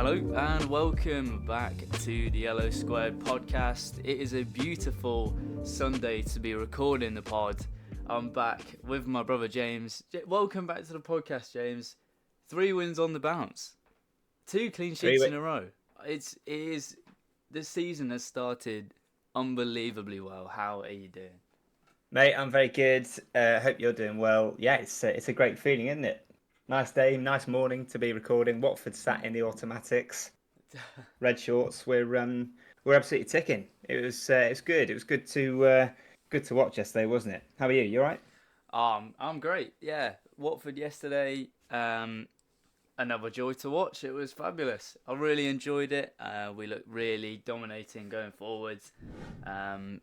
Hello and welcome back to the Yellow Squared podcast. It is a beautiful Sunday to be recording the pod. I'm back with my brother James. Welcome back to the podcast, James. 3 wins on the bounce, 2 clean sheets in a row. The season has started unbelievably well. How are you doing? Mate, I'm very good. Hope you're doing well. Yeah, it's a great feeling, isn't it? Nice day, nice morning to be recording. Watford sat in the automatics, red shorts. We're absolutely ticking. It's good. It was good to watch yesterday, wasn't it? How are you? You all right? I'm great. Yeah, Watford yesterday. Another joy to watch. It was fabulous. I really enjoyed it. We looked really dominating going forwards.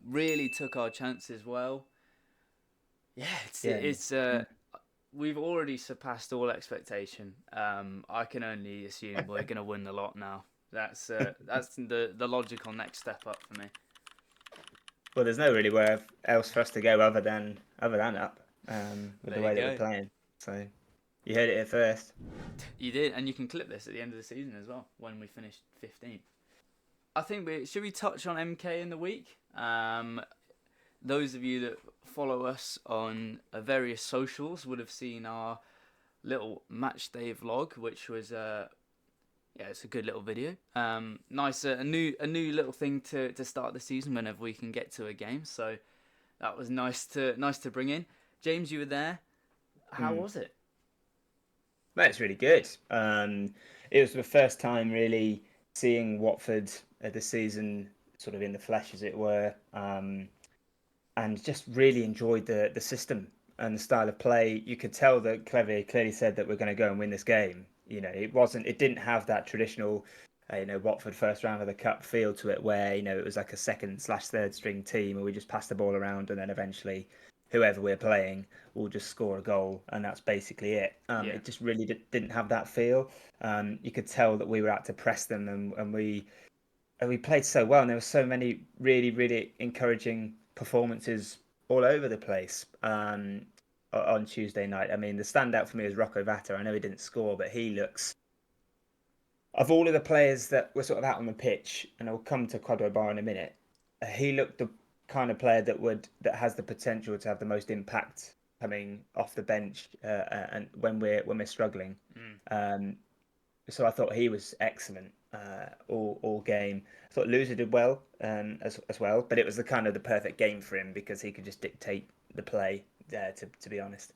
Really took our chances well. Yeah, Yeah. we've already surpassed all expectation. I can only assume we're going to win the lot now. That's the logical next step up for me. Well, there's no really where else for us to go other than up with There the you way that go. we're playing. So you heard it here first. You did, and you can clip this at the end of the season as well when we finish 15th. I think should we touch on MK in the week? Those of you that follow us on various socials would have seen our little match day vlog, which was it's a good little video. Nice, a new little thing to start the season whenever we can get to a game. So that was nice to bring in. James, you were there. How was it? Well, it's really good. It was the first time really seeing Watford this season, sort of in the flesh, as it were, and just really enjoyed the system and the style of play. You could tell that Cleverley clearly said that we're going to go and win this game. You know, it didn't have that traditional, Watford first round of the cup feel to it, where it was like a second/third string team, and we just pass the ball around, and then eventually whoever we're playing will just score a goal, and that's basically it. It just really didn't have that feel. You could tell that we were out to press them, and we played so well, and there were so many really, really encouraging performances all over the place on Tuesday night. I mean, the standout for me is Rocco Vata. I know he didn't score, but he looks, of all of the players that were sort of out on the pitch, and I'll come to Quadro Bar in a minute, he looked the kind of player that has the potential to have the most impact coming off the bench and when we're struggling. So I thought he was excellent all game. I thought Loser did well as well, but it was the perfect game for him because he could just dictate the play there. To be honest,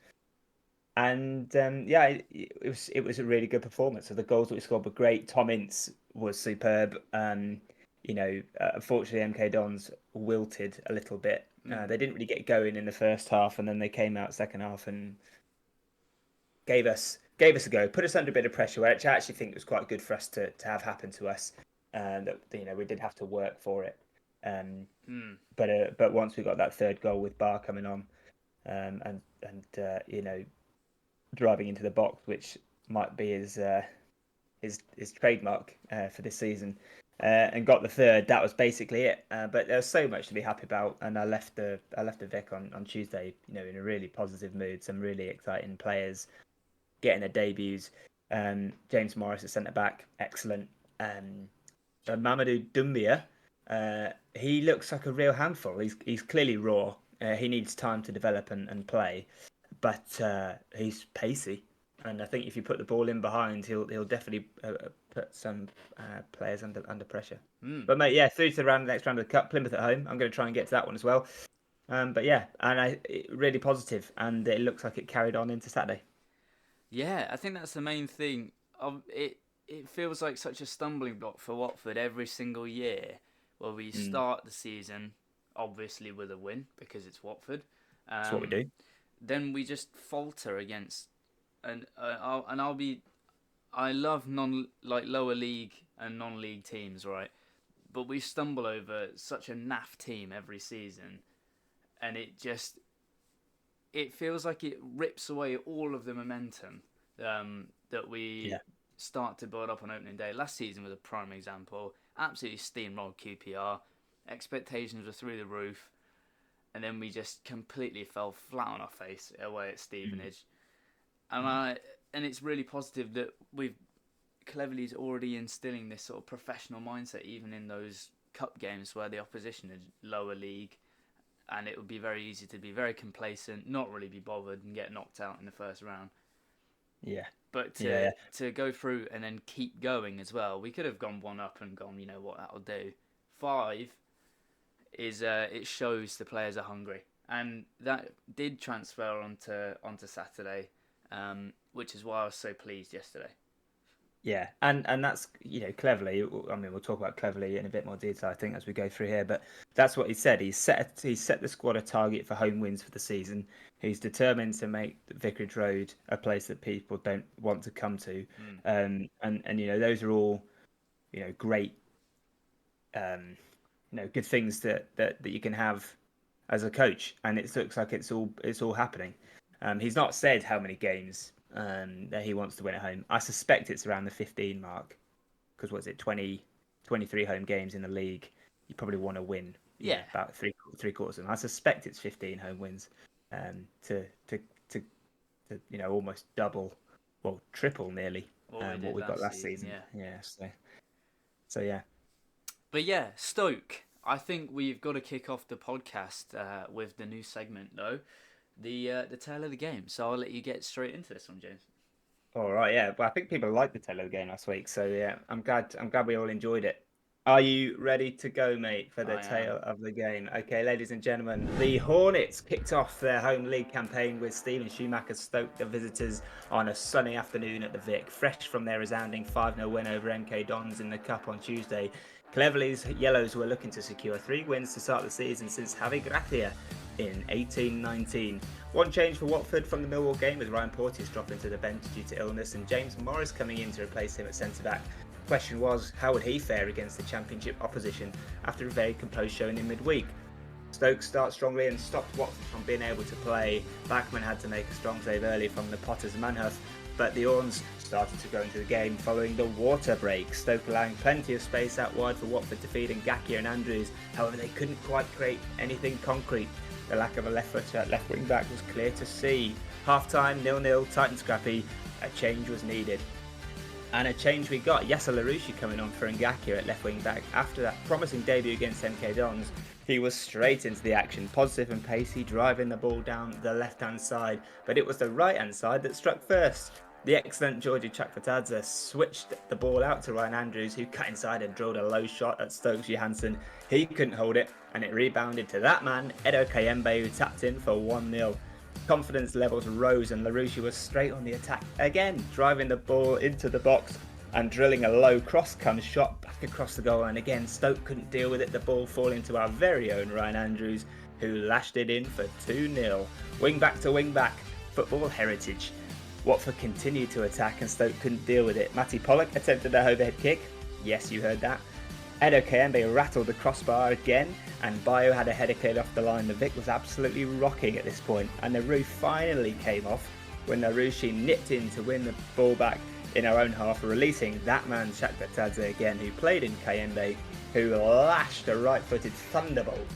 and it was a really good performance. So the goals that we scored were great. Tom Ince was superb. Unfortunately, MK Dons wilted a little bit. They didn't really get going in the first half, and then they came out second half and gave us a go, put us under a bit of pressure, which I actually think was quite good for us to have happen to us. That we did have to work for it. But once we got that third goal with Barr coming on, and driving into the box, which might be his trademark for this season, and got the third. That was basically it. But there was so much to be happy about, and I left the Vic on Tuesday, in a really positive mood. Some really exciting players getting their debuts. James Morris at centre back, excellent. Mamadou Doumbia, he looks like a real handful. He's clearly raw. He needs time to develop and play, but he's pacey. And I think if you put the ball in behind, he'll definitely put some players under pressure. But mate, through to the next round of the cup, Plymouth at home. I'm going to try and get to that one as well. But yeah, and really positive, and it looks like it carried on into Saturday. Yeah, I think that's the main thing. It feels like such a stumbling block for Watford every single year, where we start the season obviously with a win because it's Watford. That's what we do. Then we just falter against, I love lower league and non-league teams, right? But we stumble over such a naff team every season, and it feels like it rips away all of the momentum that we start to build up on opening day. Last season was a prime example. Absolutely steamrolled QPR. Expectations were through the roof. And then we just completely fell flat on our face away at Stevenage. And it's really positive that we've Cleverley's already instilling this sort of professional mindset, even in those cup games where the opposition is lower league, and it would be very easy to be very complacent, not really be bothered, and get knocked out in the first round. Yeah. But Yeah. to go through and then keep going as well, we could have gone 1-up and gone, you know what, that'll do. 5 is it shows the players are hungry, and that did transfer onto Saturday, which is why I was so pleased yesterday. Yeah, and that's, Cleverley. I mean, we'll talk about Cleverley in a bit more detail, I think, as we go through here. But that's what he said. He set the squad a target for home wins for the season. He's determined to make Vicarage Road a place that people don't want to come to. And those are all, great, good things that you can have as a coach. And it looks like it's all happening. He's not said how many games that he wants to win at home. I suspect it's around the 15 mark, because what's it, 23 home games in the league? You probably want to win, about three quarters of them. I suspect it's 15 home wins, to almost double, well, triple nearly what we got last season. Yeah. So yeah. But yeah, Stoke. I think we've got to kick off the podcast with the new segment though. The tale of the game. So I'll let you get straight into this one, James. All right, yeah. Well, I think people liked the tale of the game last week, so yeah, I'm glad we all enjoyed it. Are you ready to go, mate, for the tale of the game? Okay, ladies and gentlemen, the Hornets kicked off their home league campaign with Stephen Schumacher's Stoke, the visitors, on a sunny afternoon at the Vic, fresh from their resounding 5-0 win over MK Dons in the Cup on Tuesday. Cleverley's Yellows were looking to secure 3 wins to start the season since Javi Gracia in 1819. One change for Watford from the Millwall game, with Ryan Porteous dropping to the bench due to illness and James Morris coming in to replace him at centre-back. The question was, how would he fare against the Championship opposition after a very composed showing in midweek? Stoke start strongly and stopped Watford from being able to play. Bachmann had to make a strong save early from the Potter's manhuff, but the Orns started to go into the game following the water break. Stoke allowing plenty of space out wide for Watford to feed in Ngakia and Andrews. However, they couldn't quite create anything concrete. The lack of a left footer at left wing back was clear to see. Half time, 0-0, tight and scrappy. A change was needed. And a change we got. Yasser Larouche coming on for Ngakia at left wing back. After that promising debut against MK Dons, he was straight into the action, positive and pacey, driving the ball down the left hand side. But it was the right hand side that struck first. The excellent Georgi Chakvatadze switched the ball out to Ryan Andrews, who cut inside and drilled a low shot at Stokes Johansson. He couldn't hold it, and it rebounded to that man, Edo Kayembe, who tapped in for 1-0. Confidence levels rose, and Larouche was straight on the attack again, driving the ball into the box and drilling a low cross-come shot back across the goal. And again, Stoke couldn't deal with it, the ball falling to our very own Ryan Andrews, who lashed it in for 2-0. Wing back to wing back, football heritage. Watford continued to attack and Stoke couldn't deal with it. Matty Pollock attempted a overhead kick. Yes, you heard that. Edo Kayembe rattled the crossbar again, and Bayo had a header cleared off the line. The Vic was absolutely rocking at this point, and the roof finally came off when Narushi nipped in to win the ball back in our own half, releasing that man Chakvatadze again, who played in Kayembe, who lashed a right-footed thunderbolt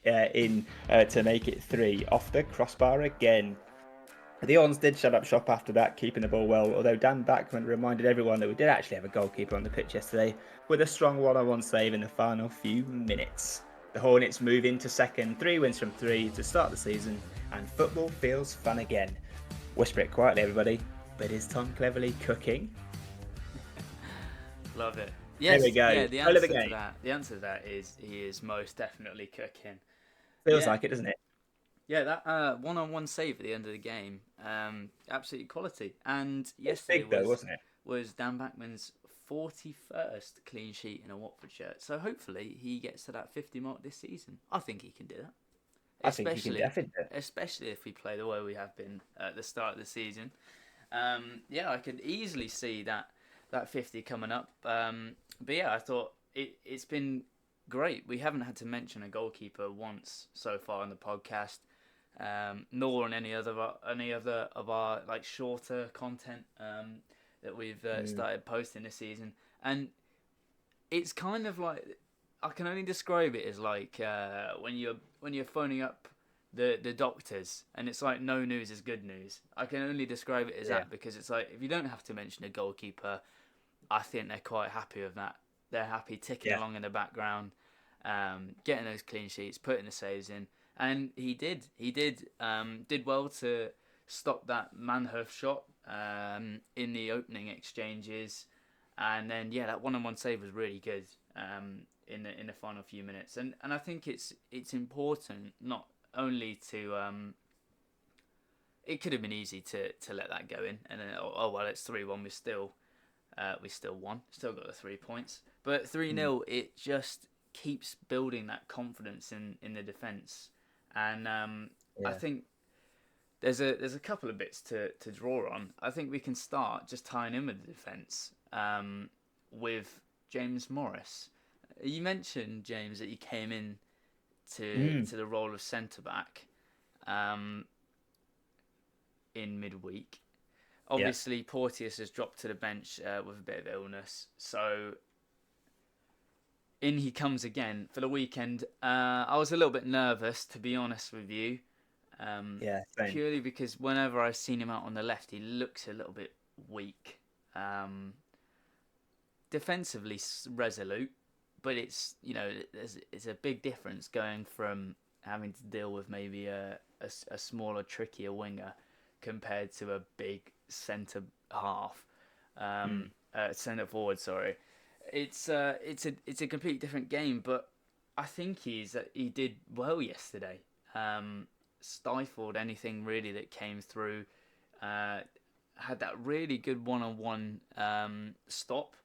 in to make it 3 off the crossbar again. The Orns did shut up shop after that, keeping the ball well, although Dan Bachmann reminded everyone that we did actually have a goalkeeper on the pitch yesterday, with a strong one-on-one save in the final few minutes. The Hornets move into second, 3 wins from 3 to start the season, and football feels fun again. Whisper it quietly, everybody, but is Tom Cleverley cooking? Love it. Yes, there we go. Yeah, the answer to that is he is most definitely cooking. Feels like it, doesn't it? Yeah, that one-on-one save at the end of the game, absolutely quality. And yesterday was Dan Bachmann's 41st clean sheet in a Watford shirt. So hopefully he gets to that 50 mark this season. I think he can do that. I think he can definitely do it. Especially if we play the way we have been at the start of the season. I could easily see that 50 coming up. But yeah, I thought it's been great. We haven't had to mention a goalkeeper once so far in the podcast, nor on any other of our like shorter content that we've started posting this season. And it's kind of like, I can only describe it as like when you're phoning up the doctors and it's like no news is good news. I can only describe it as that, because it's like if you don't have to mention a goalkeeper, I think they're quite happy with that. They're happy ticking Yeah. along in the background, getting those clean sheets, putting the saves in, and he did. He did well to stop that Manhurst shot in the opening exchanges, and then that one-on-one save was really good in the final few minutes, and I think it's important not only to it could have been easy to let that go in, and then well, it's 3-1. We still won, still got the 3 points, but 3-0. It just keeps building that confidence in the defense, and I Yeah. think there's a couple of bits to draw on. I think we can start just tying in with the defense with James Morris. You mentioned, James, that you came in to the role of centre back in midweek. Yeah. Obviously, Porteous has dropped to the bench with a bit of illness, so in he comes again for the weekend. I was a little bit nervous, to be honest with you, Yeah. Same. purely because whenever I've seen him out on the left, he looks a little bit weak. Defensively resolute, but it's a big difference going from having to deal with maybe a smaller, trickier winger compared to a big centre half, centre forward. Sorry, it's a completely different game. But I think he did well yesterday. Stifled anything really that came through. Had that really good one-on-one stop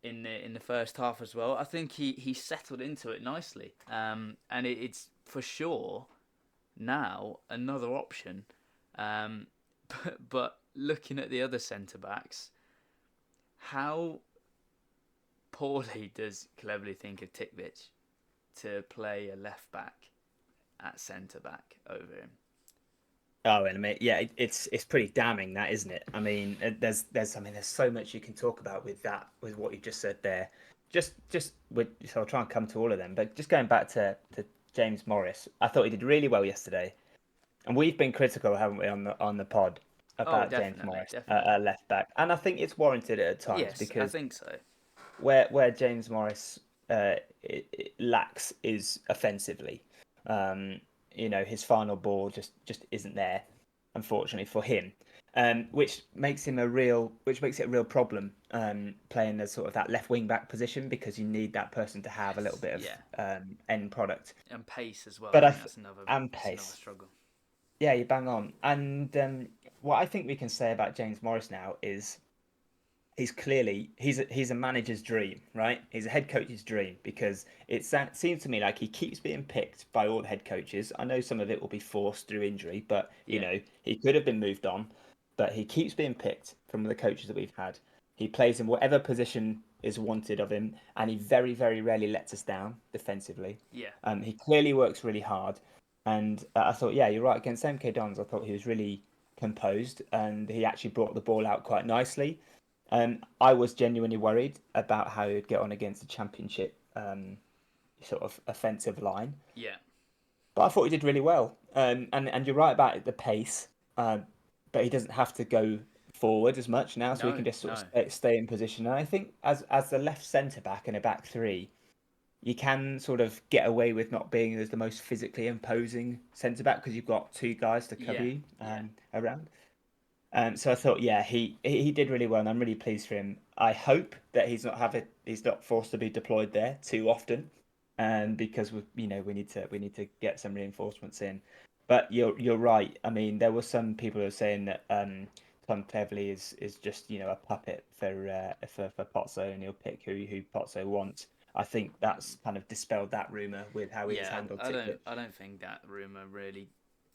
in the first half as well. I think he settled into it nicely, and it's for sure now another option. But looking at the other centre backs, how poorly does Cleverley think of Tikvich to play a left back at centre back over him? Oh, and I mean, yeah, it's pretty damning, that, isn't it? I mean, there's so much you can talk about with that, with what you just said there. So I'll try and come to all of them, but just going back to James Morris, I thought he did really well yesterday, and we've been critical, haven't we, on the pod Oh, about James definitely, Morris definitely. at left back, and I think it's warranted at times Yes, I because think so. where James Morris it lacks is offensively. His final ball just isn't there, unfortunately for him, which makes it a real problem playing the sort of that left wing back position because you need that person to have a little Yes, bit of yeah, end product. and pace as well. I But think that's another and that's another pace, struggle. yeah, you bang on. And what I think we can say about James Morris now is he's a manager's dream, right? He's a head coach's dream because it seems to me like he keeps being picked by all the head coaches. I know some of it will be forced through injury, but Yeah, he could have been moved on, but he keeps being picked from the coaches that we've had. He plays in whatever position is wanted of him, and he very, very rarely lets us down defensively. yeah, He clearly works really hard, and I thought, yeah, you're right. Against MK Dons, I thought he was really composed, and he actually brought the ball out quite nicely. I was genuinely worried about how he'd get on against the championship sort of offensive line, yeah. but I thought he did really well. And you're right about the pace, but he doesn't have to go forward as much now, so he No, can just sort of no. stay in position. And I think as the left centre back in a back three, you can sort of get away with not being as the most physically imposing centre back because you've got two guys to cover Yeah, you yeah, around. So I thought, yeah, he did really well, and I'm really pleased for him. I hope that he's not forced to be deployed there too often, because we need to get some reinforcements in. But you're right. I mean, there were some people who were saying that Tom Cleverley is just a puppet for Potso, and he'll pick who Potso wants. I think that's kind of dispelled that rumor with how he's yeah. handled I don't. Tikvik. I don't think that rumor really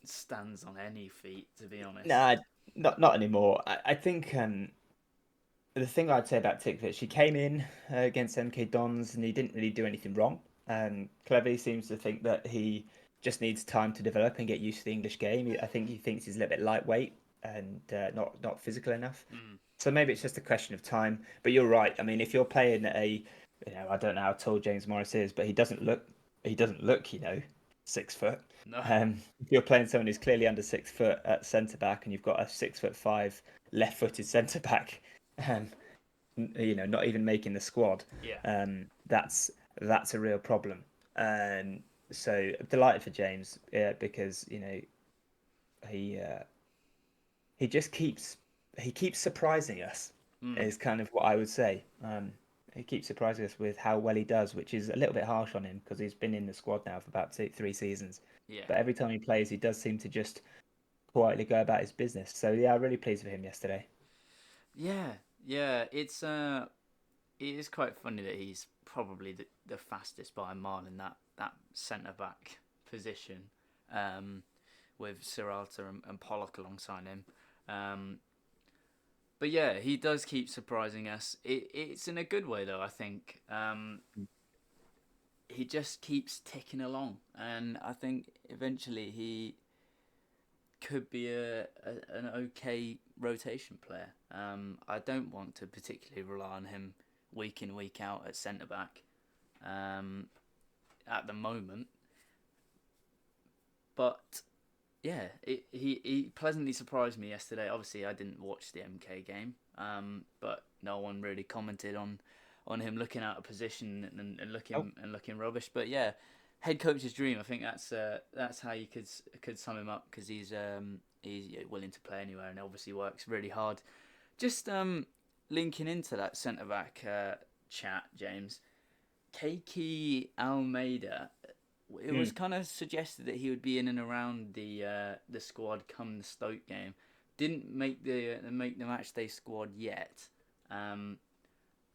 stands on any feet, to be honest. Nah, not anymore. I think the thing I'd say about Tikvik, she came in against MK Dons and he didn't really do anything wrong. Clevy seems to think that he just needs time to develop and get used to the English game. I think he thinks he's a little bit lightweight and not physical enough. Mm. So maybe it's just a question of time. But you're right. I mean, if you're playing I don't know how tall James Morris is, but he doesn't look 6 foot. No. If you're playing someone who's clearly under 6 foot at centre back, and you've got a 6'5" left-footed centre back, um, not even making the squad. Yeah. That's a real problem. So delighted for James, because he he just keeps surprising us. Mm. Is kind of what I would say. He keeps surprising us with how well he does, which is a little bit harsh on him because he's been in the squad now for about 3 seasons. Yeah. But every time he plays, he does seem to just quietly go about his business. So yeah, I'm really pleased with him yesterday. Yeah. Yeah. It is quite funny that he's probably the fastest by a mile in that centre back position, um, with Siralta and Pollock alongside him. Um, but yeah, he does keep surprising us. It's in a good way though. I think he just keeps ticking along, and I think eventually he could be an okay rotation player. I don't want to particularly rely on him week in week out at centre back um, at the moment, but yeah, he pleasantly surprised me yesterday. Obviously, I didn't watch the MK game, but no one really commented on him looking out of position and Oh, looking rubbish. But yeah, head coach's dream. I think that's how you could sum him up because he's willing to play anywhere and obviously works really hard. Just linking into that centre back chat, James. Keiki Almeida, it was mm. kind of suggested that he would be in and around the squad come the Stoke game. Didn't make the match day squad yet, and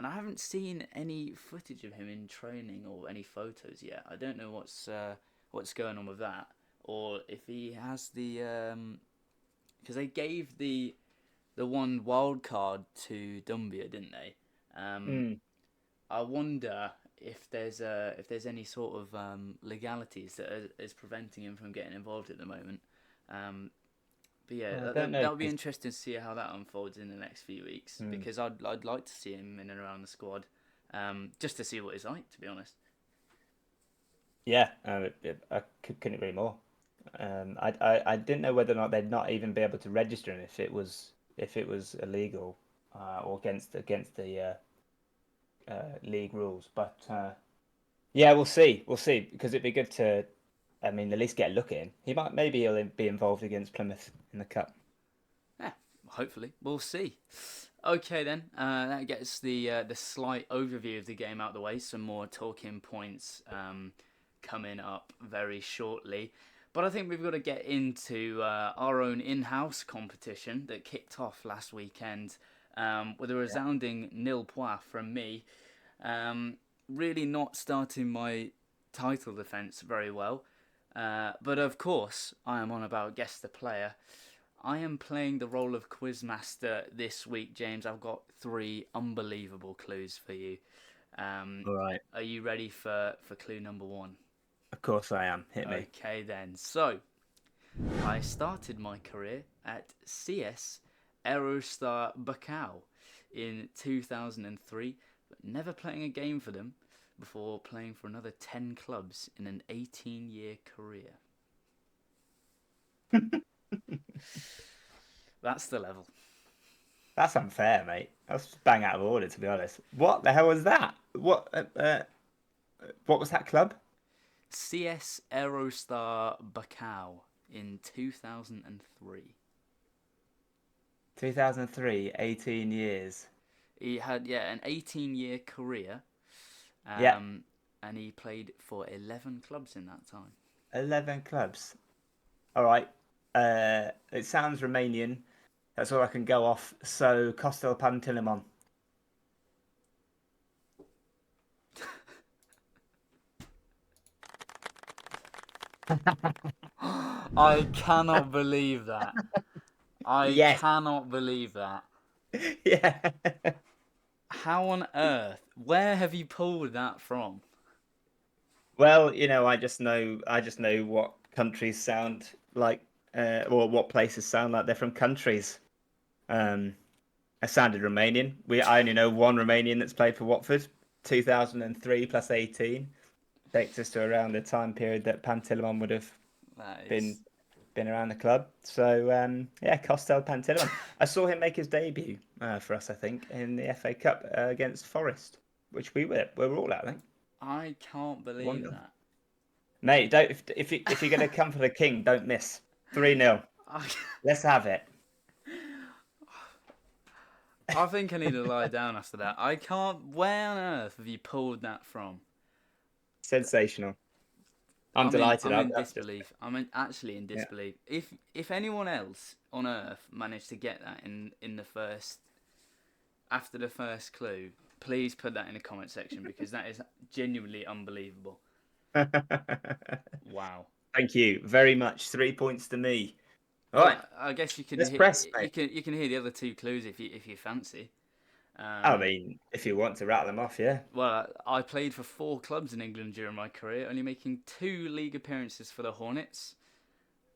I haven't seen any footage of him in training or any photos yet. I don't know what's going on with that, or if he has because they gave the one wild card to Dumbia, didn't they? Um, Mm. I wonder if there's any sort of legalities that is preventing him from getting involved at the moment. Um, but yeah, I don't know that would be 'cause, interesting to see how that unfolds in the next few weeks mm, because I'd like to see him in and around the squad, just to see what he's like. To be honest. yeah, I couldn't agree more. I didn't know whether or not they'd not even be able to register him if it was illegal, or against the league rules. But yeah, we'll see because it'd be good to, I mean, at least get a look at him. Maybe he'll be involved against Plymouth in the cup. Yeah, hopefully we'll see. Okay then, that gets the slight overview of the game out of the way. Some more talking points coming up very shortly. But I think we've got to get into our own in-house competition that kicked off last weekend with a Yeah. resounding nil point from me. Um, really not starting my title defence very well. But of course, I am on about guess the player. I am playing the role of quizmaster this week, James. I've got 3 unbelievable clues for you. Um, All right. are you ready for clue number 1? Of course I am. Hit me. Okay then. So, I started my career at CS Aerostar Bacau in 2003, but never playing a game for them before playing for another 10 clubs in an 18-year career. That's the level. That's unfair, mate. That's bang out of order, to be honest. What the hell was that? What was that club? CS Aerostar Bacau in 2003. 2003, 18 years. He had an 18-year career, Yeah, um, and he played for 11 clubs in that time. 11 clubs. All right. It sounds Romanian. That's all I can go off. So Costel Pantilimon. I cannot believe that. I Yes. cannot believe that. Yeah. How on earth? Where have you pulled that from? Well, I just know what countries sound like, or what places sound like they're from countries. Um, I sounded Romanian. I only know one Romanian that's played for Watford. 2003 plus 18 takes us to around the time period that Pantilimon would have That been is been around the club. So yeah, Costel Pantilimon. I saw him make his debut for us, I think, in the FA Cup against Forest, which we were all at, I think. I can't believe Wonderful. that. Mate, don't if you're going to come for the king, don't miss. 3-0. I, Let's have it. I think I need to lie down after that. I can't. Where on earth have you pulled that from? Sensational. I'm delighted. I'm in That's just disbelief. Actually in yeah. disbelief. If anyone else on earth managed to get that in the first after the first clue, please put that in the comment section because that is genuinely unbelievable. Wow. Thank you very much. 3 points to me. All right, Well, I guess you can let's press, mate. you can hear the other two clues if you fancy. I Um, mean, if you want to rattle them off, yeah. well, I played for 4 clubs in England during my career, only making 2 league appearances for the Hornets.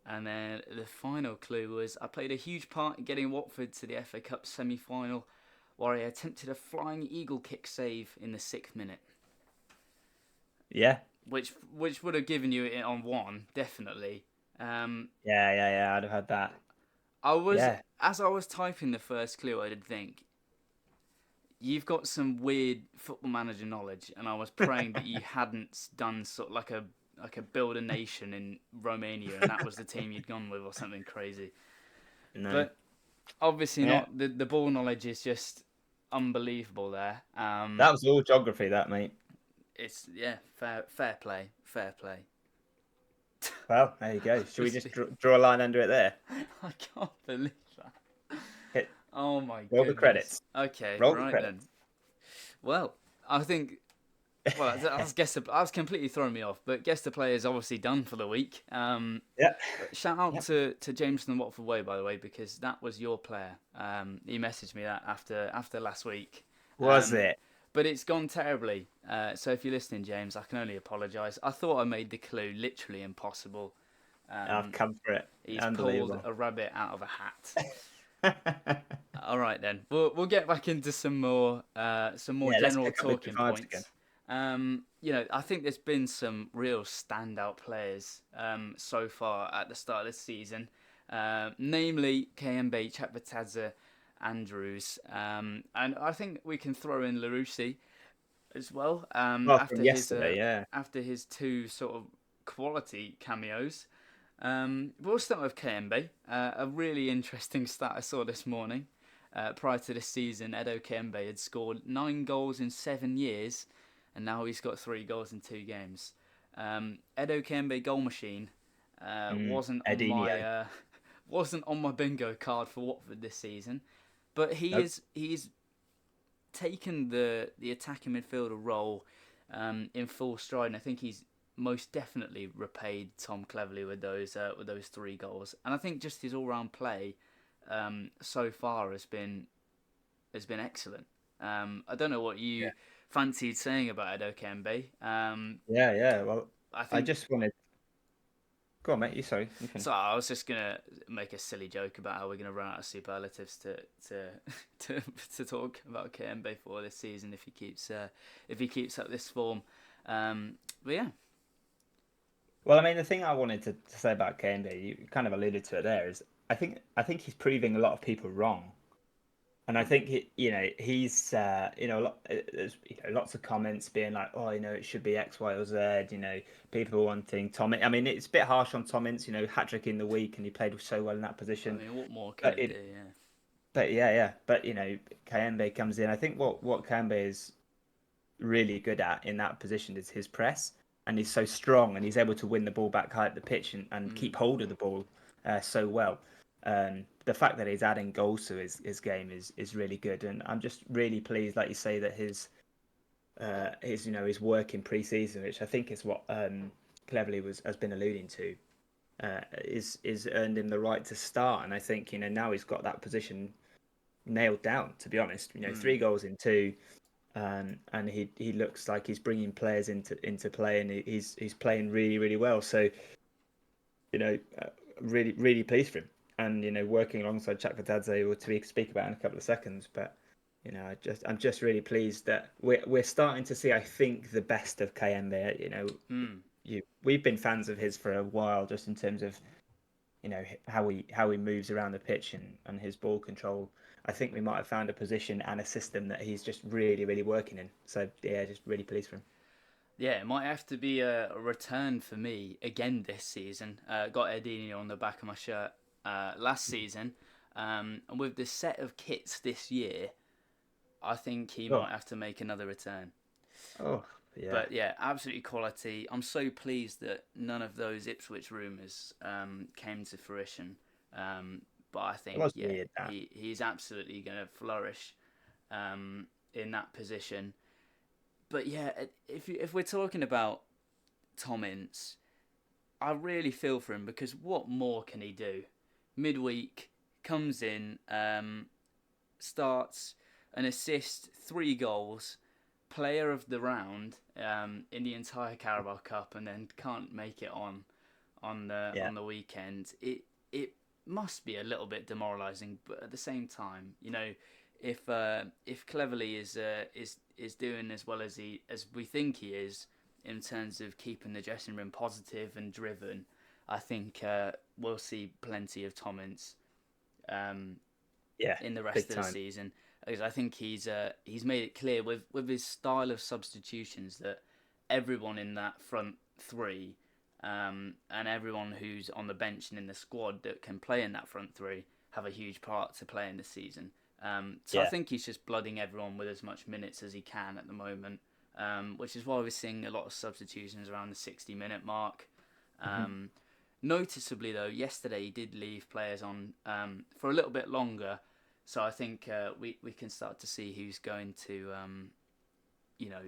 And then the final clue was I played a huge part in getting Watford to the FA Cup semi-final, where I attempted a flying eagle kick save in the 6th minute. Yeah. Which would have given you it on 1, definitely. Yeah. I'd have had that. Yeah. As I was typing the first clue, I did think, you've got some weird football manager knowledge, and I was praying that you hadn't done sort of like a build a nation in Romania, and that was the team you'd gone with, or something crazy. No. But obviously Yeah. not. The ball knowledge is just unbelievable there. That was all geography, that, mate. It's fair play. Well, there you go. Should we just draw a line under it there? I can't believe that. Hit. Oh my Roll goodness. the credits. Okay, Roll the right credits. then. Well, I think. Well, I was completely throwing me off, but guess the player is obviously done for the week. Yeah. Shout out to James from the Watford Way, by the way, because that was your player. He messaged me that after last week. Was it? But it's gone terribly. So if you're listening, James, I can only apologise. I thought I made the clue literally impossible. I've come for it. He's Unbelievable. pulled a rabbit out of a hat. All right then, we'll get back into some more general talking points. I think there's been some real standout players so far at the start of the season, namely KMB, Chakvetadze, Andrews, and I think we can throw in Larousse as well. From yesterday, after his 2 sort of quality cameos. We'll start with KMB. A really interesting stat I saw this morning. Prior to this season, Edo Kembe had scored 9 goals in 7 years, and now he's got 3 goals in 2 games. Edo Kembe goal machine wasn't on my bingo card for Watford this season, but he's taken the attacking midfielder role in full stride, and I think he's most definitely repaid Tom Cleverley with those 3 goals, and I think just his all-round play so far has been excellent. I don't know what you fancied saying about Edo Kembe. Well, I just wanted. Go on, mate. Sorry. You so I was just gonna make a silly joke about how we're gonna run out of superlatives to talk about Kembe for this season if he keeps up this form. But yeah. Well, I mean, the thing I wanted to say about Kembe, you kind of alluded to it there, is I think he's proving a lot of people wrong, and I think he's there's lots of comments being like, oh, it should be X, Y, or Z. People wanting Tom. I mean, it's a bit harsh on Tom Ince. Hat-trick in the week, and he played so well in that position. I mean, what more could he do? Yeah. But yeah. But Kembe comes in. I think what Kembe is really good at in that position is his press. And he's so strong, and he's able to win the ball back high at the pitch and keep hold of the ball so well. The fact that he's adding goals to his game is really good, and I'm just really pleased, like you say, that his work in pre-season, which I think is what Cleverley has been alluding to, is earned him the right to start. And I think now he's got that position nailed down. To be honest, 3 goals in 2. And he looks like he's bringing players into play, and he's playing really, really well. So, really, really pleased for him. And working alongside Chakvetadze, we'll speak about in a couple of seconds. But I'm just really pleased that we're starting to see, I think, the best of Kembe. We've been fans of his for a while, just in terms of how he moves around the pitch and his ball control. I think we might have found a position and a system that he's just really, really working in. So yeah, just really pleased for him. Yeah, it might have to be a return for me again this season. Got Edinho on the back of my shirt last season. And with the set of kits this year, I think he Oh, might have to make another return. oh, yeah. But yeah, absolutely quality. I'm so pleased that none of those Ipswich rumours came to fruition. But I It think, was yeah, weird that. he's absolutely going to flourish in that position. But yeah, if we're talking about Tom Ince, I really feel for him because what more can he do? Midweek comes in, starts an assist, 3 goals, player of the round in the entire Carabao Cup, and then can't make it Yeah, on the weekend. It must be a little bit demoralising, but at the same time, if Cleverley is doing as well as we think he is in terms of keeping the dressing room positive and driven, I think we'll see plenty of Tom Ince um, yeah, in the rest big of the time. season. Because I think he's made it clear with his style of substitutions that everyone in that front three and everyone who's on the bench and in the squad that can play in that front three have a huge part to play in the season. So I Yeah. think he's just blooding everyone with as much minutes as he can at the moment, which is why we're seeing a lot of substitutions around the 60-minute mark. Mhm. Um, Noticeably, though, yesterday he did leave players on for a little bit longer, so I think we can start to see who's going to you know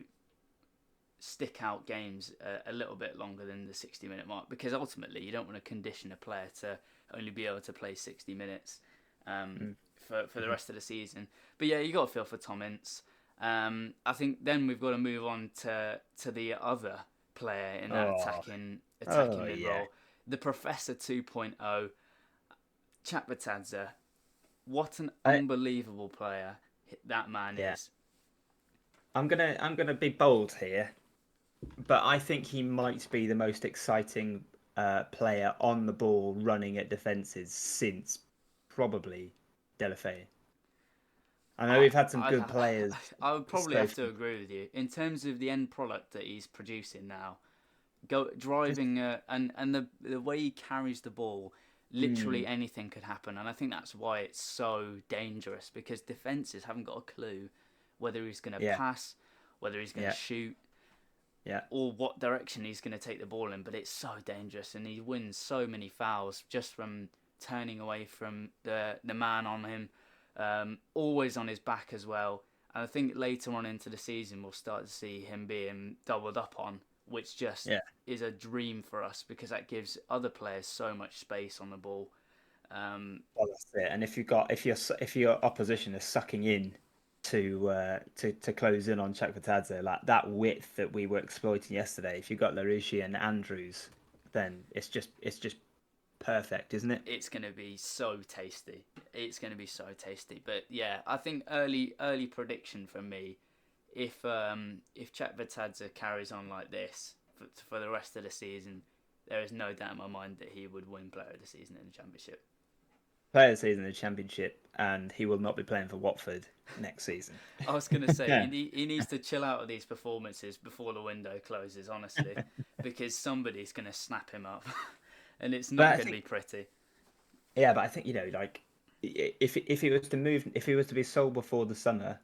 stick out games a little bit longer than the 60-minute mark, because ultimately you don't want to condition a player to only be able to play 60 minutes um, Mm. for the Mhm. rest of the season. But yeah, you got to feel for Tom Ince. I think then we've got to move on to the other player in that Oh, attacking oh mid yeah. role, the Professor 2.0, Chapatadze. What an I unbelievable player that man yeah. is. I'm gonna be bold here, but I think he might be the most exciting player on the ball running at defenses since probably Delafeu. I know I we've had some I'd good ha- players I would probably so have to agree with you in terms of the end product that he's producing now. Go just driving and the way he carries the ball, literally mm, anything could happen, and I think that's why it's so dangerous, because defenses haven't got a clue whether he's going to yeah, pass, whether he's going to yeah, shoot, yeah, or what direction he's going to take the ball in. But it's so dangerous, and he wins so many fouls just from turning away from the man on him, always on his back as well. And I think later on into the season we'll start to see him being doubled up on, which just yeah. is a dream for us because that gives other players so much space on the ball. Um, Well, that's it. And if your opposition is sucking in to close in on Chakvetadze, like that width that we were exploiting yesterday, if you've got Larouche and Andrews, then it's just perfect, isn't it? it's going to be so tasty. It's going to be so tasty. But yeah, I think early prediction from me, if Chakvetadze carries on like this for the rest of the season, there is no doubt in my mind that he would win Player of the Season in the Championship. Player of the season in the Championship, and he will not be playing for Watford next season. I was going to say Yeah, he needs to chill out of these performances before the window closes, honestly, because somebody's going to snap him up, and it's but not I going to think be pretty. yeah, but I think like if he was to move, if he was to be sold before the summer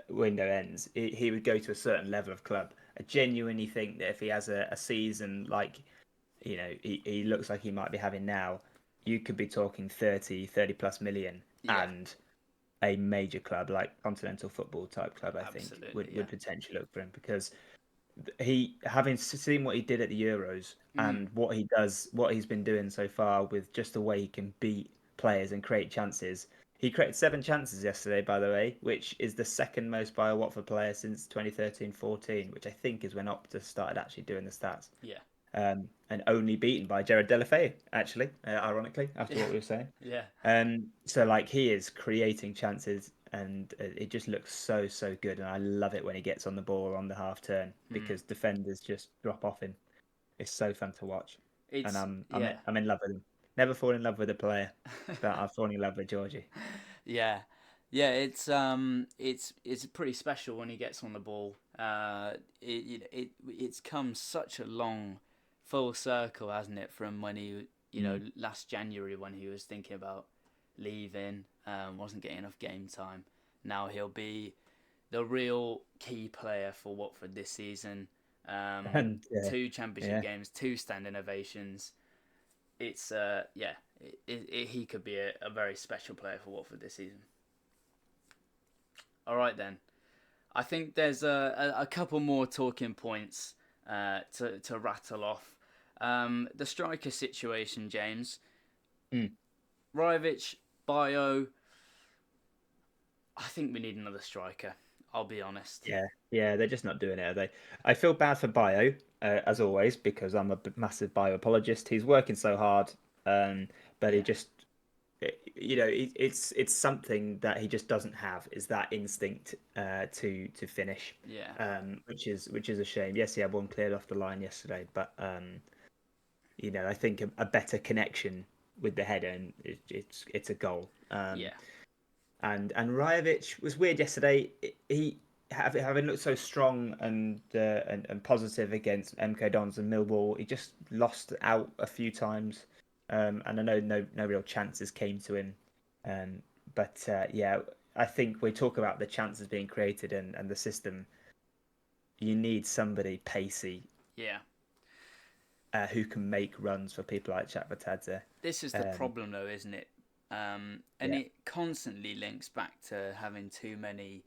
window ends, he would go to a certain level of club. I genuinely think that if he has a season like he looks like he might be having now, you could be talking 30 plus million, Yeah, and a major club like continental football type club, I think, absolutely. would Yeah. potentially look for him because he having seen what he did at the Euros Mm, and what he's been doing so far with just the way he can beat players and create chances. He created 7 chances yesterday, by the way, which is the second most by a Watford player since 2013-14, which I think is when Opta started actually doing the stats. yeah. And only beaten by Jared Delafeu, actually, ironically, after Yeah. what we were saying. Yeah. So like he is creating chances, and it just looks so good, and I love it when he gets on the ball on the half turn Mm. because defenders just drop off him. It's so fun to watch, and It's I'm yeah. I'm in love with him. Never fall in love with a player, but I've fallen in love with Georgie. Yeah, yeah. It's pretty special when he gets on the ball. It's come such a long full circle, hasn't it? From when he, Mm. last January when he was thinking about leaving, wasn't getting enough game time. Now he'll be the real key player for Watford this season. And Two championship yeah, games, two standing ovations. It's yeah, he could be a very special player for Watford this season. All right then, I think there's a couple more talking points to rattle off. The striker situation, James. mm. Rajovic, Bio. I think we need another striker. I'll be honest. Yeah, they're just not doing it, are they? I feel bad for Bio, as always, because I'm a massive Bio apologist. He's working so hard, but he Yeah, just, it's something that he just doesn't have, is that instinct to finish, yeah, which is a shame. Yes, he had one cleared off the line yesterday, but I think a better connection with the header, and it's a goal. yeah, And Rajovic was weird yesterday. He having looked so strong and positive against MK Dons and Millwall, he just lost out a few times. And I know no real chances came to him. But yeah, I think we talk about the chances being created and the system. You need somebody pacey yeah. who can make runs for people like Chakvetadze. This is the Um, problem, though, isn't it? And yeah, it constantly links back to having too many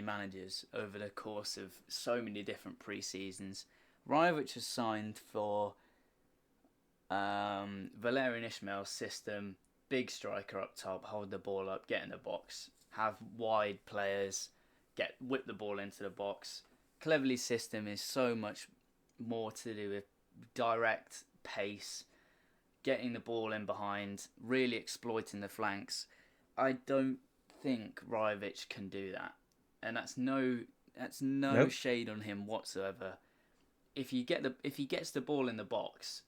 managers over the course of so many different pre-seasons. Rajovic has signed for Valerian Ismail's system, big striker up top, hold the ball up, get in the box, have wide players, whip the ball into the box. Cleverley's system is so much more to do with direct pace, getting the ball in behind, really exploiting the flanks. I don't think Rajovic can do that, and that's no no, shade on him whatsoever. If he gets the ball in the box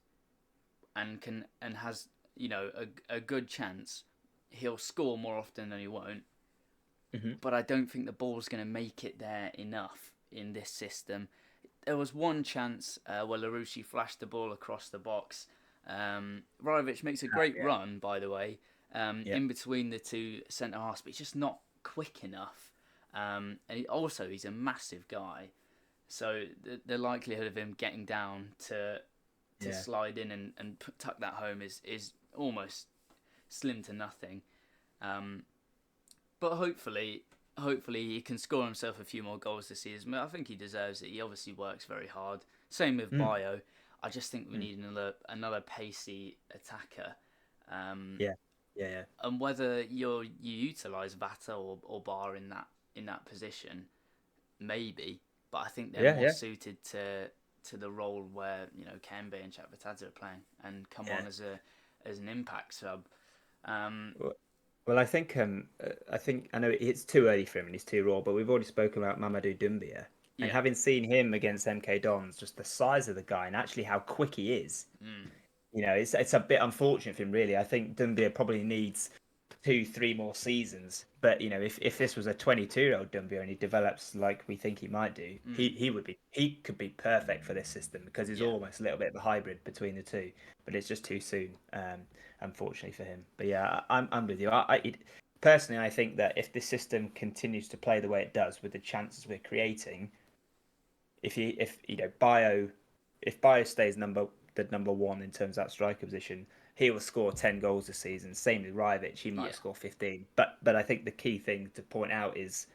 and has a good chance, he'll score more often than he won't. hmm But I don't think the ball's going to make it there enough in this system. There was one chance where LaRouche flashed the ball across the box. Rajovic makes a great yeah, run, by the way, yeah, in between the two centre halves, but he's just not quick enough. And he's a massive guy, so the likelihood of him getting down to yeah, slide in and tuck that home is almost slim to nothing. Um, but hopefully he can score himself a few more goals this season. I think he deserves it. He obviously works very hard. Same with mm, Bio. I just think we mm, need another pacey attacker. Um, yeah, yeah, yeah. and whether you utilise Vata or Bar in that position, maybe. But I think they're Yeah, more yeah, suited to the role where Kembe and Chakvetadze are playing and come yeah. on as an impact sub. Um, Well, well, I think I know it's too early for him and he's too raw, but we've already spoken about Mamadou Doumbia, and yeah. having seen him against MK Dons, just the size of the guy and actually how quick he is, Mm, it's a bit unfortunate for him, really. I think Doumbia probably needs 2, 3 more seasons. But if this was a 22-year-old Doumbia and he develops like we think he might do, he mm, he could be perfect for this system because he's yeah. almost a little bit of a hybrid between the two. But it's just too soon, unfortunately for him. But yeah, I'm with you. Personally, I think that if this system continues to play the way it does with the chances we're creating, if Bio stays the number one in terms of that striker position, he will score 10 goals this season. Same with Rajovic, he might Yeah. score 15. But I think the key thing to point out is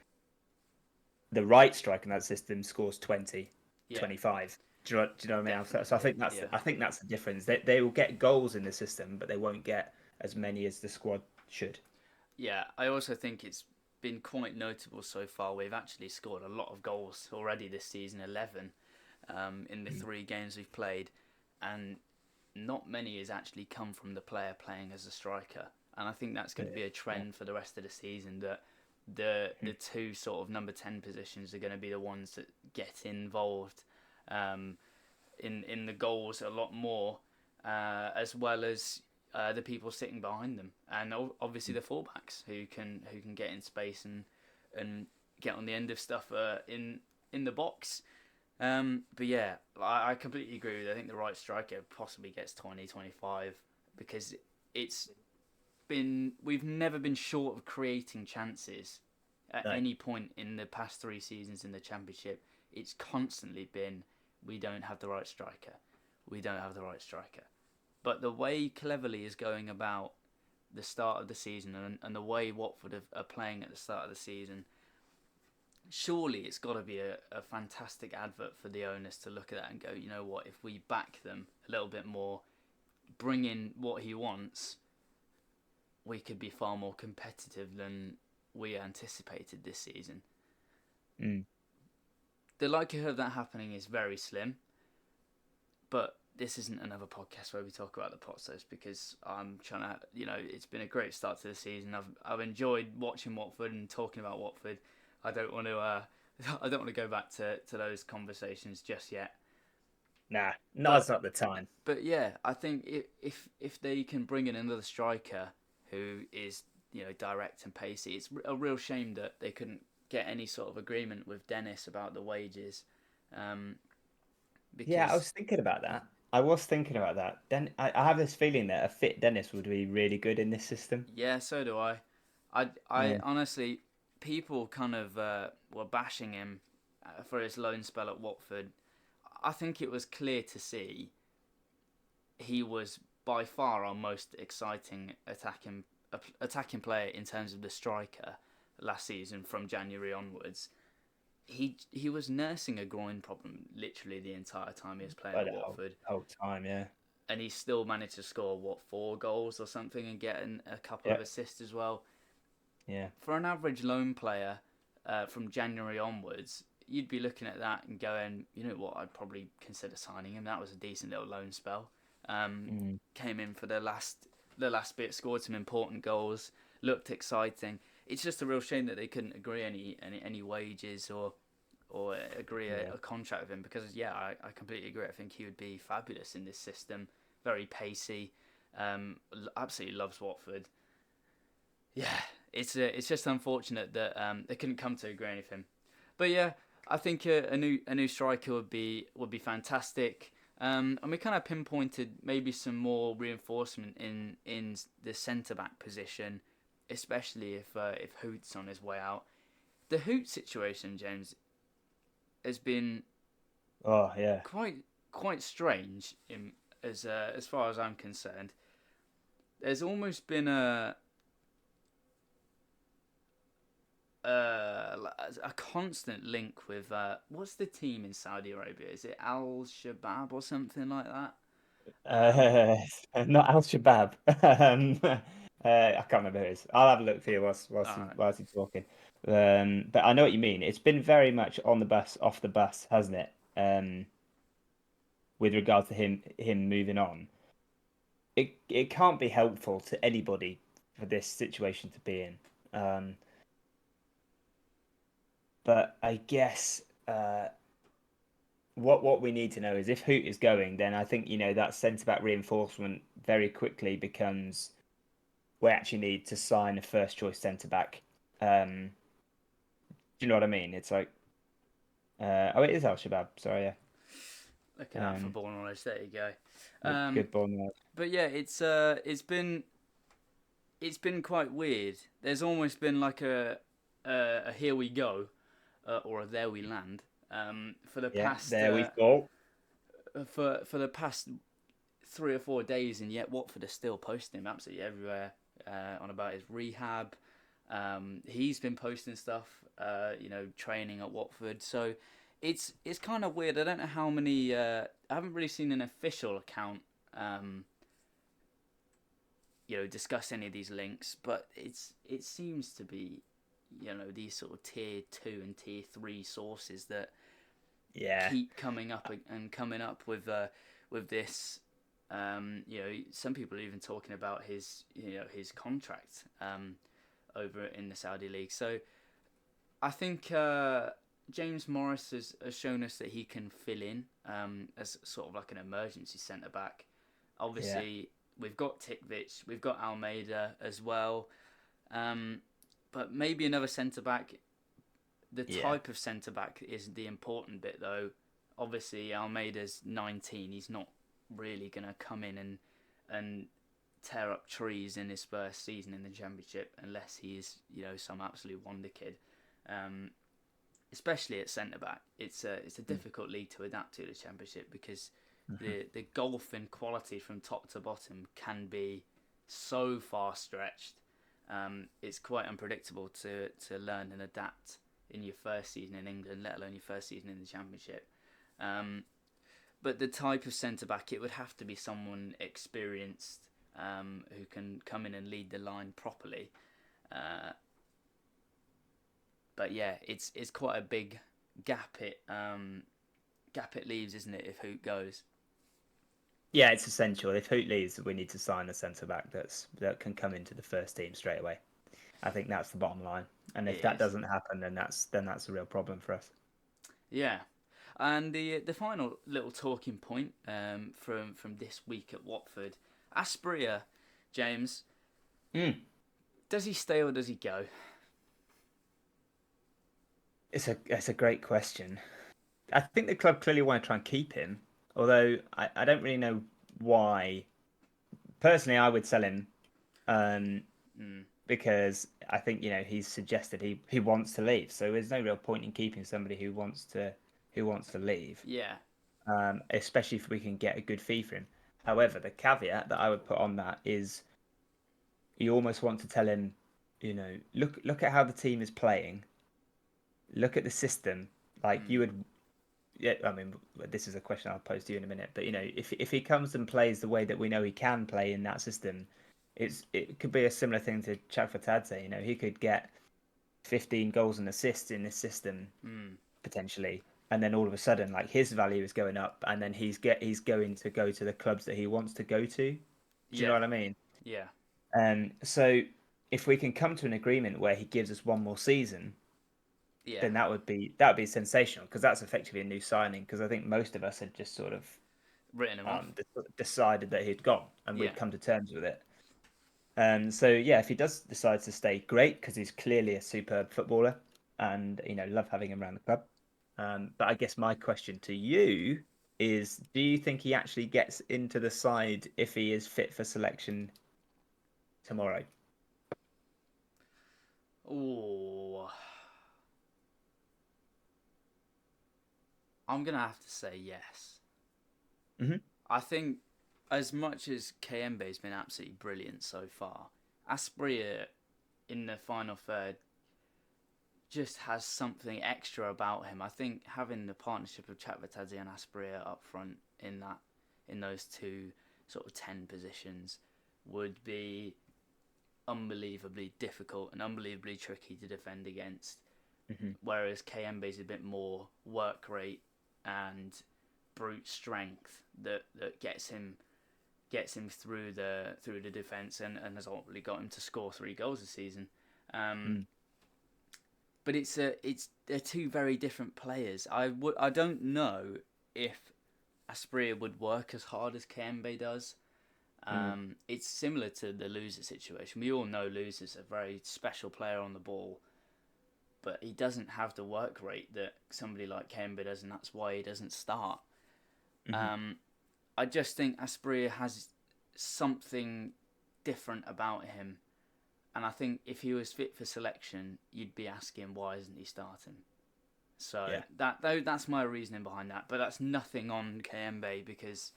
the right striker in that system scores 20, Yeah. 25. Do you know what I mean? So I Definitely. think that's Yeah. I think that's the difference. They will get goals in the system, but they won't get as many as the squad should. Yeah. I also think it's been quite notable so far. We've actually scored a lot of goals already this season, 11 in the Mm. 3 games we've played, and not many has actually come from the player playing as a striker. And I think that's going to be a Yeah. trend for the rest of the season, that the Mm. the two sort of number 10 positions are going to be the ones that get involved um, in the goals a lot more. as well as the people sitting behind them, and obviously the fullbacks who can get in space and get on the end of stuff in the box. But yeah, I completely agree with you. I think the right striker possibly gets 20, 25 because we've never been short of creating chances at any point in the past 3 seasons in the Championship. It's constantly been, we don't have the right striker. We don't have the right striker. But the way Cleverley is going about the start of the season and the way Watford are playing at the start of the season, surely it's got to be a fantastic advert for the owners to look at that and go, you know what, if we back them a little bit more, bring in what he wants, we could be far more competitive than we anticipated this season. The likelihood of that happening is very slim, but this isn't another podcast where we talk about the Potsdams because I'm trying to, it's been a great start to the season. I've enjoyed watching Watford and talking about Watford. I don't want to go back to those conversations just yet. Nah, now's not the time. But yeah, I think if they can bring in another striker who is direct and pacey, it's a real shame that they couldn't get any sort of agreement with Dennis about the wages. Yeah, I was thinking about that. Then I have this feeling that a fit Dennis would be really good in this system. Yeah, so do I. Honestly, people kind of were bashing him for his loan spell at Watford. I think it was clear to see he was by far our most exciting attacking player in terms of the striker last season from January onwards. He was nursing a groin problem literally the entire time he was playing at Watford. Whole time, yeah. And he still managed to score 4 goals or something and get a couple of assists as well. Yeah. For an average loan player from January onwards, you'd be looking at that and going, you know what, I'd probably consider signing him. That was a decent little loan spell. Came in for the last bit, scored some important goals, looked exciting. It's just a real shame that they couldn't agree any wages or agree a contract with him because I completely agree. I think he would be fabulous in this system. Very pacey. Absolutely loves Watford. Yeah, it's just unfortunate that they couldn't come to agree anything. But yeah, I think a new striker would be fantastic. And we kind of pinpointed maybe some more reinforcement in the centre back position, especially if Hoot's on his way out. The Hoot situation, James, has been quite strange as far as I'm concerned. There's almost been a constant link with what's the team in Saudi Arabia? Is it Al Shabaab or something like that? Not Al Shabaab. I can't remember who it is. I'll have a look for you whilst he's talking. But I know what you mean. It's been very much on the bus, off the bus, hasn't it? With regards to him moving on, it can't be helpful to anybody for this situation to be in. But I guess what we need to know is if Hoot is going, then I think that centre back reinforcement very quickly becomes we actually need to sign a first choice centre back. Do you know what I mean? It's like it is Al Shabaab. Sorry, yeah. Look at that for ball knowledge. There you go. Good ball knowledge. But yeah, it's been quite weird. There's almost been like a here we go, or a there we land. For the past there we go. For the past 3 or 4 days, and yet Watford are still posting him absolutely everywhere on about his rehab. He's been posting stuff, training at Watford. So it's kind of weird. I don't know how many. I haven't really seen an official account, discuss any of these links, but it seems to be, these sort of tier 2 and tier 3 sources that keep coming up with this. Some people are even talking about his contract over in the Saudi league. So I think James Morris has shown us that he can fill in as sort of like an emergency centre back Yeah. Obviously, we've got Tikvich, we've got Almeida as well, but maybe another centre back. The Yeah. type of centre back is the important bit, though. Obviously, Almeida's 19. He's not really going to come in and tear up trees in his first season in the Championship unless he's some absolute wonder kid. Um, Especially at centre back, it's a difficult league to adapt to, the Championship, because Mm-hmm. the gulf in quality from top to bottom can be so far stretched. It's quite unpredictable to learn and adapt in your first season in England, let alone your first season in the Championship. But the type of centre back, it would have to be someone experienced, who can come in and lead the line properly. Uh, but yeah, it's quite a big gap it leaves, isn't it, if Hoot goes? Yeah, it's essential. If Hoot leaves, we need to sign a centre back that can come into the first team straight away. I think that's the bottom line. And if It that is. doesn't happen, then that's a real problem for us. Yeah. And the final little talking point, from this week at Watford, Aspria, James, Mm. does he stay or does he go? It's a great question. I think the club clearly want to try and keep him, although I don't really know why. Personally, I would sell him, um, Mm. because I think he's suggested he wants to leave. So there's no real point in keeping somebody who wants to leave, Yeah. especially if we can get a good fee for him. However, the caveat that I would put on that is you almost want to tell him, look at how the team is playing, look at the system. Like you Mm. would, yeah. I mean, this is a question I'll pose to you in a minute. But if he comes and plays the way that we know he can play in that system, it could be a similar thing to Chakfatadze. He could get 15 goals and assists in this system Mm. potentially, and then all of a sudden, like his value is going up, and then he's going to go to the clubs that he wants to go to. Do you know Yeah. what I mean? Yeah. So if we can come to an agreement where he gives us one more season, Yeah. then that would be sensational, because that's effectively a new signing. Because I think most of us had just sort of Written him off. decided that he'd gone, and Yeah. we'd come to terms with it. So yeah, if he does decide to stay, great, because he's clearly a superb footballer, and love having him around the club. But I guess my question to you is: do you think he actually gets into the side if he is fit for selection tomorrow? Oh, I'm gonna have to say yes. Hmm. I think, as much as Kmbe's been absolutely brilliant so far, Aspria in the final third just has something extra about him. I think having the partnership of Chakvetadze and Aspria up front in those two sort of 10 positions would be unbelievably difficult and unbelievably tricky to defend against. Hmm. Whereas KMB is a bit more work rate and brute strength that gets him through the defence and has ultimately got him to score 3 goals this season. Um, Mm. but they're two very different players. I don't know if Aspria would work as hard as Kembe does. Mm. It's similar to the loser situation. We all know Loser's a very special player on the ball, but he doesn't have the work rate that somebody like Kembe does, and that's why he doesn't start. Hmm. Um, I just think Aspria has something different about him, and I think if he was fit for selection, you'd be asking why isn't he starting. So Yeah. that's my reasoning behind that. But that's nothing on Kmbe, because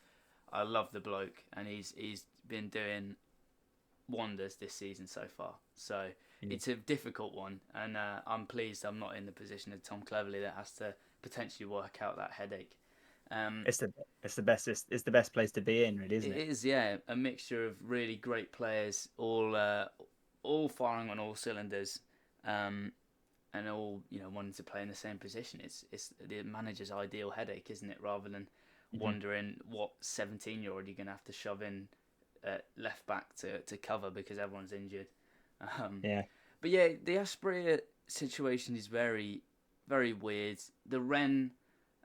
I love the bloke and he's been doing wonders this season so far. So Yeah. it's a difficult one, and I'm pleased I'm not in the position of Tom Cleverley that has to potentially work out that headache. Um, It's the best place to be in, really, isn't it it? is, yeah, a mixture of really great players, all firing on all cylinders, um, and all wanting to play in the same position. It's the manager's ideal headache, isn't it? Rather than Hmm. wondering what 17-year-old you're going to have to shove in left back to cover because everyone's injured. Um, Yeah. but yeah, the Aspria situation is very, very weird. The Ren,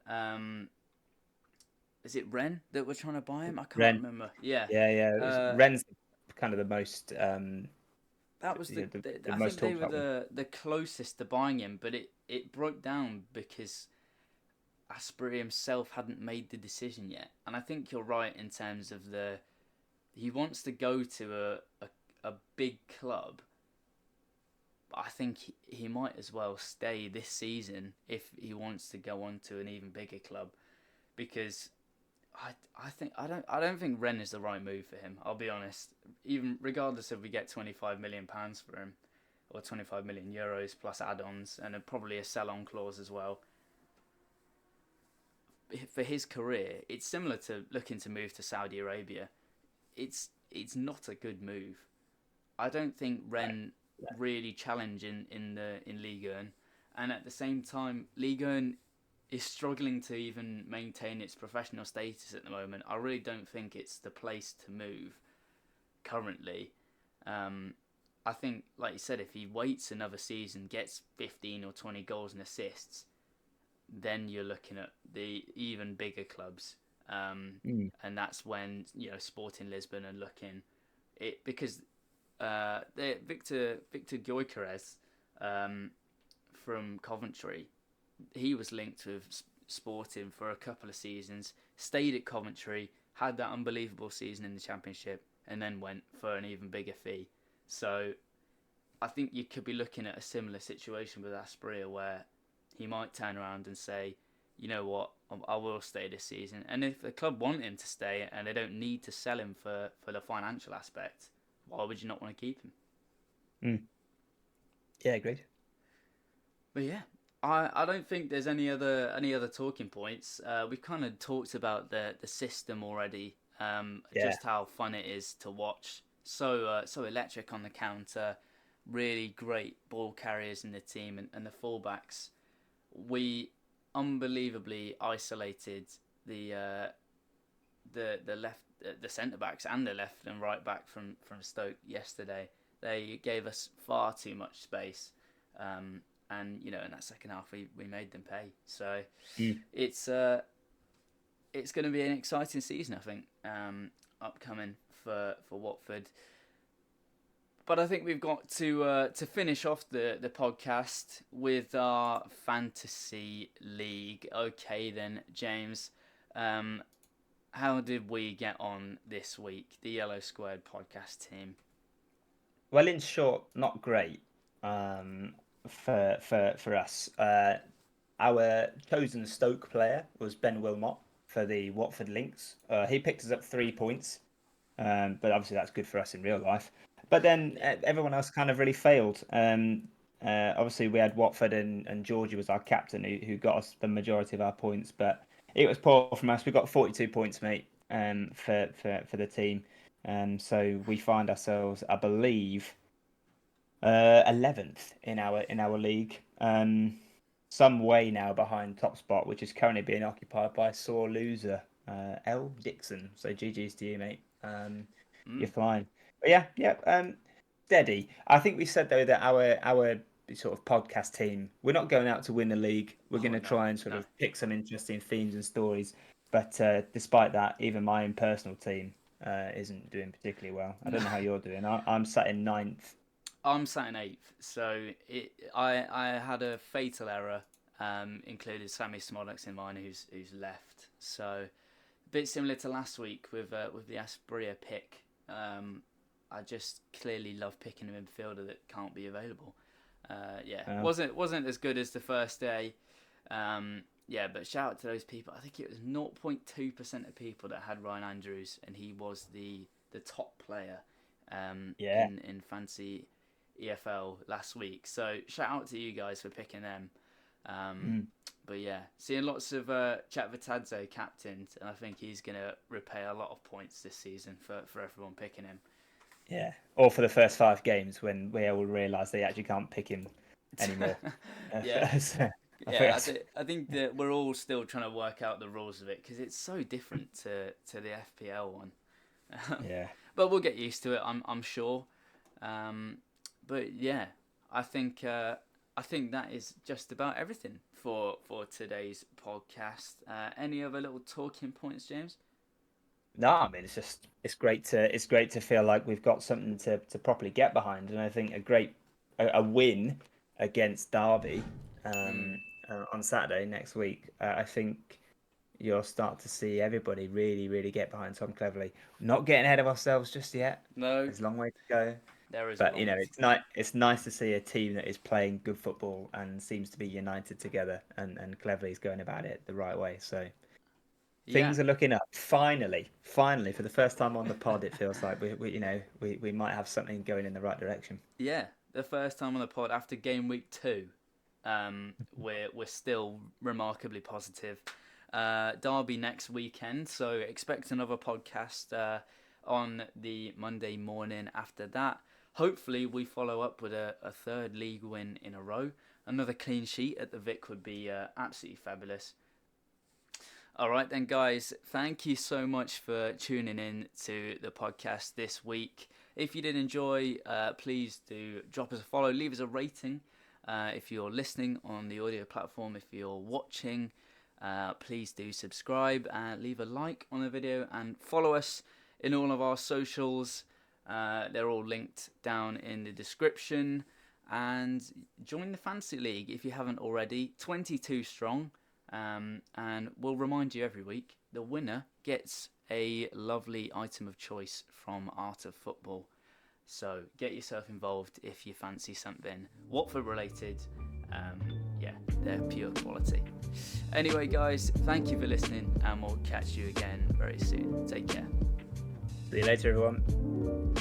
um, is it Ren that were trying to buy him? I can't Ren. remember. Yeah. Yeah. Uh, Ren's kind of the most that was the I most think they talked were about one. the closest to buying him, but it broke down because Asprey himself hadn't made the decision yet. And I think you're right in terms of he wants to go to a big club. But I think he might as well stay this season if he wants to go on to an even bigger club, because I don't think Ren is the right move for him. I'll be honest. Even regardless if we get £25 million for him, or €25 million plus add-ons and probably a sell-on clause as well. For his career, it's similar to looking to move to Saudi Arabia. It's not a good move. I don't think Ren really challenge in Ligue 1, and at the same time, Ligue 1 is struggling to even maintain its professional status at the moment. I really don't think it's the place to move currently. I think, like you said, if he waits another season, gets 15 or 20 goals and assists, then you're looking at the even bigger clubs. And that's when Sporting Lisbon are looking because Victor Gyökeres from Coventry, he was linked with Sporting for a couple of seasons, stayed at Coventry, had that unbelievable season in the Championship, and then went for an even bigger fee. So I think you could be looking at a similar situation with Asprilla, where he might turn around and say, you know what, I will stay this season. And if the club want him to stay and they don't need to sell him for the financial aspect, why would you not want to keep him? Yeah, agreed. But yeah, I don't think there's any other talking points. We've kind of talked about the system already. Just how fun it is to watch. So electric on the counter. Really great ball carriers in the team, and the fullbacks. We unbelievably isolated the left, the centre backs and the left and right back from Stoke yesterday. They gave us far too much space, and in that second half we made them pay. So it's going to be an exciting season, I think, upcoming for Watford. But I think we've got to finish off the podcast with our fantasy league. Okay then, James, how did we get on this week, the Yellow Squared podcast team? Well, in short, not great for us. Our chosen Stoke player was Ben Wilmot for the Watford Lynx. He picked us up 3 points, but obviously that's good for us in real life. But then everyone else kind of really failed. Obviously, we had Watford and Georgie was our captain who got us the majority of our points, but it was poor from us. We got 42 points, mate, for the team. So we find ourselves, I believe, 11th in our league. Some way now behind top spot, which is currently being occupied by sore loser L Dixon. So GG's to you, mate. You're flying. But yeah. Steady. I think we said though that our sort of podcast team, we're not going out to win the league. We're going to try and sort of pick some interesting themes and stories. But despite that, even my own personal team isn't doing particularly well. I don't know how you're doing. I'm sat in 9th. I'm sat in 8th. So I had a fatal error. Included Sammy Smollex in mine, who's left. So a bit similar to last week with the Asprilla pick. I just clearly love picking a midfielder that can't be available. Wasn't as good as the first day. But shout out to those people. I think it was 0.2% of people that had Ryan Andrews, and he was the top player in fancy EFL last week. So shout out to you guys for picking them. But yeah, seeing lots of Chatvatadze captained, and I think he's going to repay a lot of points this season for everyone picking him. Yeah, or for the first 5 games when we all realise they actually can't pick him anymore. I think that we're all still trying to work out the rules of it because it's so different to the FPL one. But we'll get used to it, I'm sure. But yeah, I think I think that is just about everything for today's podcast. Any other little talking points, James? No, I mean it's great to feel like we've got something to properly get behind, and I think a win against Derby on Saturday next week. I think you'll start to see everybody really get behind Tom Cleverley. Not getting ahead of ourselves just yet. No, There's a long way to go. there is a But long way. it's nice to see a team that is playing good football and seems to be united together, and Cleverley's going about it the right way. So Yeah, things are looking up. Finally, for the first time on the pod, it feels like we might have something going in the right direction. yeah. The first time on the pod after game week 2. We're still remarkably positive. Derby next weekend, so expect another podcast on the Monday morning after that. Hopefully we follow up with a third league win in a row. Another clean sheet at the Vic would be absolutely fabulous. All right then, guys, thank you so much for tuning in to the podcast this week. If you did enjoy, please do drop us a follow, leave us a rating. If you're listening on the audio platform, if you're watching, please do subscribe and leave a like on the video, and follow us in all of our socials. They're all linked down in the description. And join the Fantasy League if you haven't already. 22 strong. And we'll remind you every week, the winner gets a lovely item of choice from Art of Football. So get yourself involved if you fancy something Watford related. Yeah, they're pure quality. Anyway, guys, thank you for listening, and we'll catch you again very soon. Take care. See you later, everyone.